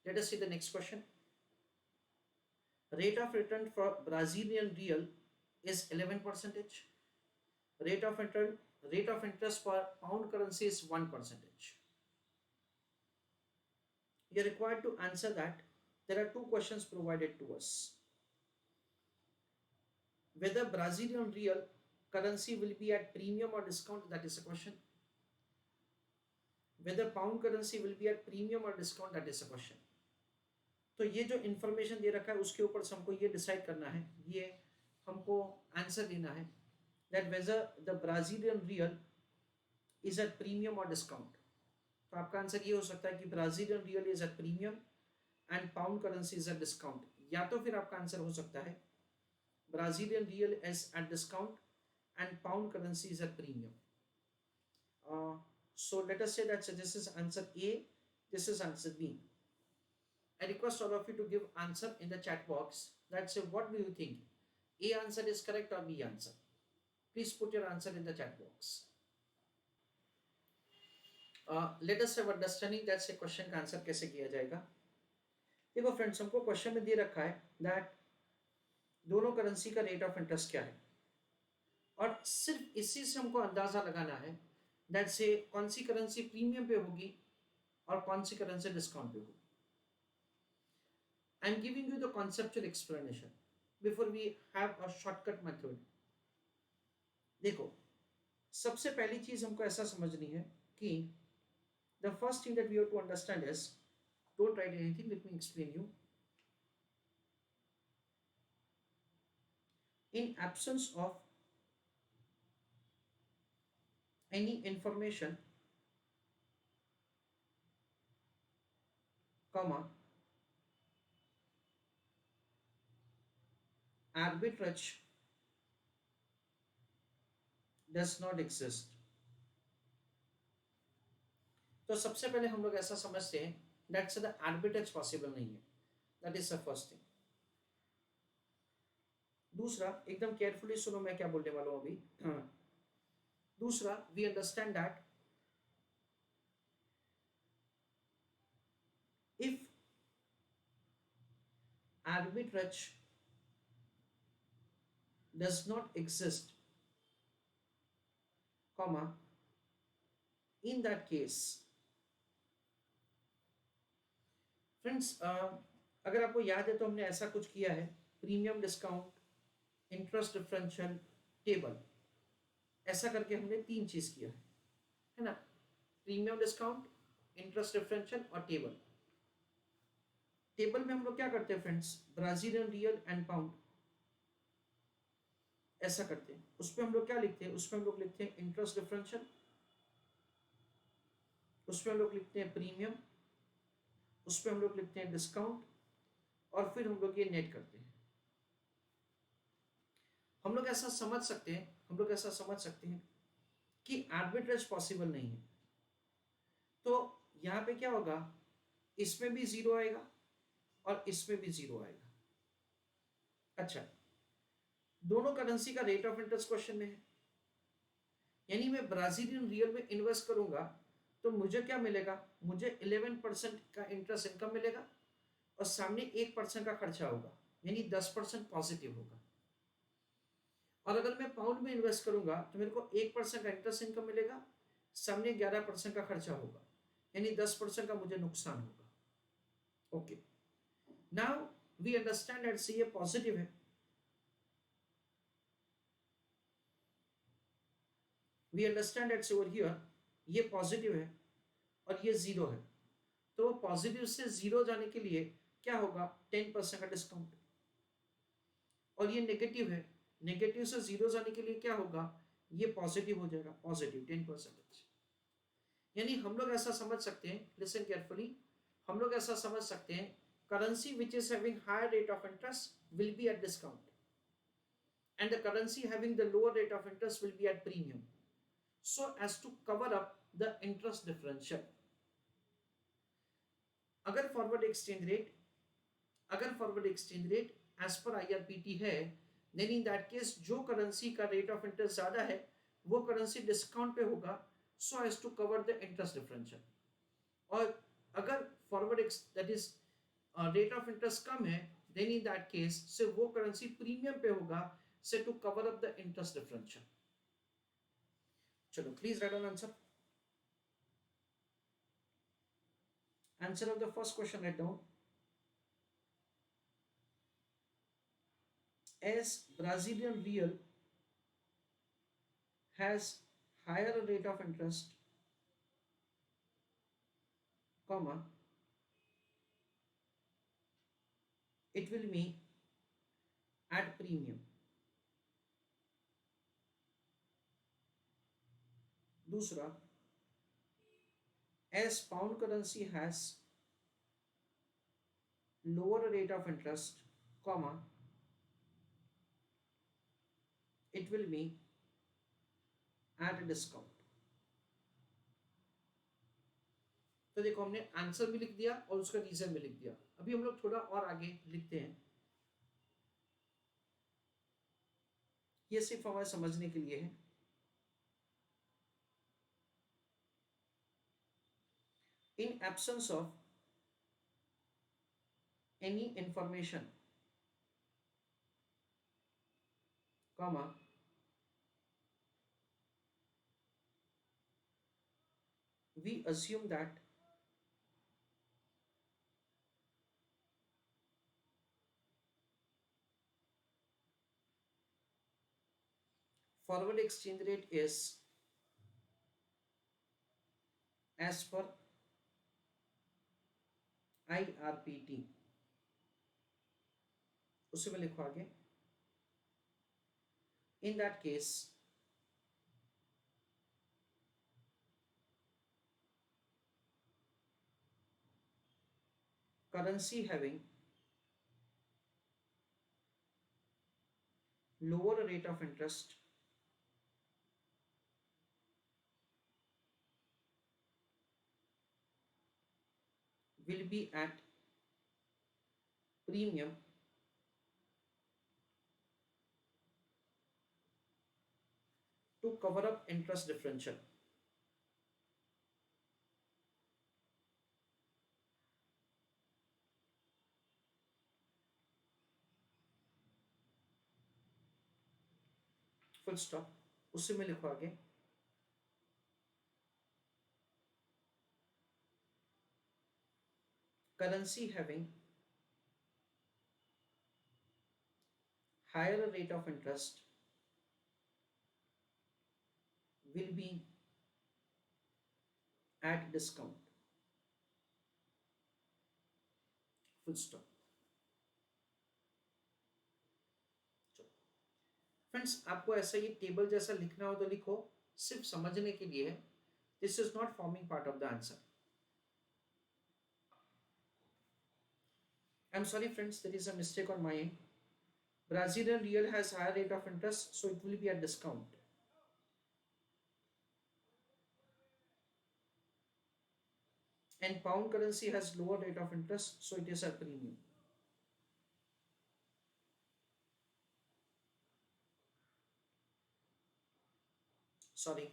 Let us see the next question. Rate of return for Brazilian real is 11 percentage. Rate of interest for pound currency is 1 percentage. You are required to answer that. There are two questions provided to us. Whether Brazilian real currency will be at premium or discount, that is a question. Whether pound currency will be at premium or discount, that is a question. तो ये जो information दे रखा है उसके ऊपर से हमको ये डिसाइड करना है, ये हमको आंसर देना है that whether the Brazilian real is at premium और डिस्काउंट. तो आपका आंसर ये हो सकता है कि Brazilian real is at premium and pound currency is at discount, या तो फिर आपका आंसर हो सकता है Brazilian real is eight discount and pound currency is eight premium. So let us say that this is answer A, this is answer B. I request all of you to give answer in the chat box. That say what do you think? A answer is correct or B answer? Please put your answer in the chat box. Let us have understanding that से question का answer कैसे किया जाएगा. देखो friends, हमको question में दे रखा है दैट दोनों करेंसी का रेट ऑफ इंटरेस्ट क्या है, और सिर्फ इसी से हमको अंदाजा लगाना है दैट से कौन सी करेंसी प्रीमियम पे होगी और कौन सी करेंसी डिस्काउंट पे होगी. I am giving you the conceptual explanation before we have a shortcut method. देखो, सबसे पहली चीज हमको ऐसा समझनी है कि the first thing that we have to understand is, don't write anything, let me explain you. In absence of any information, comma, arbitrage does not exist. तो सबसे पहले हम लोग ऐसा समझते हैं दैट्स द आर्बिट्रेज पॉसिबल नहीं है. That is the first thing. दूसरा, एकदम केयरफुली सुनो मैं क्या बोलने वाला हूं अभी. दूसरा, we understand that if arbitrage does not exist, comma, in that case, friends, अगर आपको याद है तो हमने ऐसा कुछ किया है, premium, discount, interest differential, table, ऐसा करके हमने तीन चीज किया है ना. प्रीमियम, डिस्काउंट, इंटरेस्ट डिफरेंशियल और टेबल. टेबल में हम लोग क्या करते हैं friends, Brazilian real and pound ऐसा करते हैं. उसमें हम लोग क्या लिखते हैं, उसमें हम लोग लिखते हैं इंटरेस्ट डिफरेंशियल, उसमें हम लोग लिखते हैं प्रीमियम, उसमें हम लोग लिखते हैं डिस्काउंट, और फिर हम लोग ये नेट करते हैं. हम लोग ऐसा समझ सकते हैं कि आर्बिट्रेज पॉसिबल नहीं है. तो यहां पे क्या होगा, इसमें भी जीरो आएगा और इसमें भी जीरो आएगा. अच्छा, दोनों करेंसी का रेट ऑफ इंटरेस्ट क्वेश्चन में है, यानी मैं ब्राजीलियन रियल में इन्वेस्ट करूंगा तो मुझे क्या मिलेगा, मुझे 11% का इंटरेस्ट इनकम मिलेगा और सामने 1% का खर्चा होगा, यानी 10% पॉजिटिव होगा. और अगर मैं पाउंड में इन्वेस्ट करूंगा तो मेरे को 1% का इंटरेस्ट इनकम मिलेगा, सामने 11% का खर्चा होगा, यानी 10% का मुझे नुकसान होगा. Okay, now we understand that say ये पॉजिटिव है, we understand that say over here ये पॉजिटिव है और ये जीरो है. तो पॉजिटिव से जीरो जाने के लिए क्या होगा, 10% का डिस्काउंट. और ये नेगेटिव है, नेगेटिव से जीरो जाने के लिए क्या होगा, ये पॉजिटिव हो जाएगा, पॉजिटिव 10%. यानी हम लोग ऐसा समझ सकते हैं, लिसन केयरफुली, हम लोग ऐसा समझ सकते हैं currency which is having higher rate of interest will be at discount and the currency having the lower rate of interest will be at premium, so as to cover up the interest differential. अगर forward exchange rate as per IRPT है, then in that case जो currency का rate of interest ज्यादा है वो currency discount पे होगा, so as to cover the interest differential. और अगर forward that is rate of interest कम है, देन इन दैट केस से वो करेंसी प्रीमियम पे होगा से to cover up the interest differential. चलो please write on answer. Answer of the first question write down. As Brazilian real has higher rate of interest, comma, it will be at premium. दूसरा, as pound currency has lower rate of interest, comma, it will be at a discount. तो देखो हमने answer भी लिख दिया और उसका reason भी लिख दिया. अभी हम लोग थोड़ा और आगे लिखते हैं. ये सिर्फ हमारे समझने के लिए है. In absence of any information, comma, we assume that forward exchange rate is as per IRPT. उसी में लिखो आगे. In that case, currency having lower rate of interest will be at premium to cover up interest differential. Full stop. उसी में लिखो आगे. Currency having higher rate of interest will be at discount. Full stop. Friends आपको ऐसा ये table जैसा लिखना हो तो लिखो, सिर्फ समझने के लिए है. This is not forming part of the answer. I am sorry friends, there is a mistake on my end. Brazilian real has higher rate of interest, so it will be at discount. And pound currency has lower rate of interest, so it is at premium. Sorry.